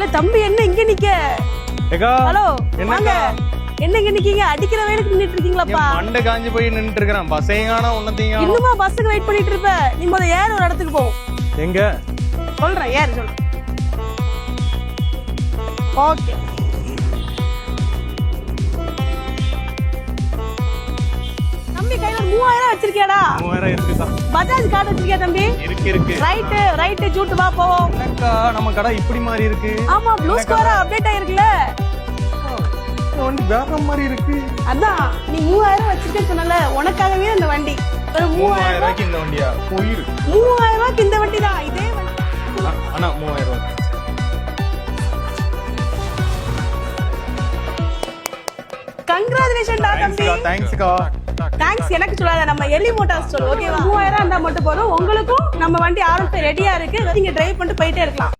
இல்ல தம்பி என்ன இங்க நிக்க? ஏக்கா ஹலோ வாங்க. என்னக்கா என்ன இங்க நிக்கீங்க? அடிக்கிற வேலைக்கு நின்னுட்டு இருக்கீங்களாப்பா? என் மண்டை காஞ்சு போய் நின்னுட்டு இருக்கிறேன். பசையங்கானா உன்னத்தையும் காணோம். இன்னுமா பஸ்ஸுக்கு வெயிட் பண்ணிட்டு இருப்ப? நீ முத ஏறு ஒரு இடத்துக்கு போ. எங்க சொல்றேன் ஏறு சொல்றேன். ஓகே. தம்பி கையில 3000 வச்சிருக்கியாடா? 3000 இருக்குக்கா. பஜாஜ் கார்டு வச்சிருக்கியா தம்பி? இருக்கு ரைட் ஜூட் வா போவோம். என்னக்கா நம்ம கடை இப்படி மாதிரி இருக்கு? ஆமா ப்ளூ ஸ்கோர் அப்டேட் ஆயிருக்குல. இந்த வண்டி வேற மாதிரி இருக்கு. அதான் நீ 3000 வச்சிருக்கேன்னு சொன்னல, உனக்காகவே இந்த வண்டி. ஒரு 3000 ரூபாய்க்கு இந்த வண்டியா? உயிர். 3000 ரூபாய்க்கு இந்த வண்டி தான். இதே வண்டி. அண்ணா 3000 ரூபாய். கங்க்ராச்சுலேஷன் டா தம்பி. தேங்க்ஸ்க்கா. தேங்க்ஸ் எனக்கு சொல்லாத, நம்ம எலி மோட்டார்ஸ் சொல்லு. ஓகேவா? 3000 இருந்தா மட்டும் போதும். உங்களுக்கும் நம்ம வண்டி ஆரம்பிச்சு ரெடியா இருக்கு. நீங்க டிரைவ் பண்ணிட்டு போயிட்டே இருக்கலாம்.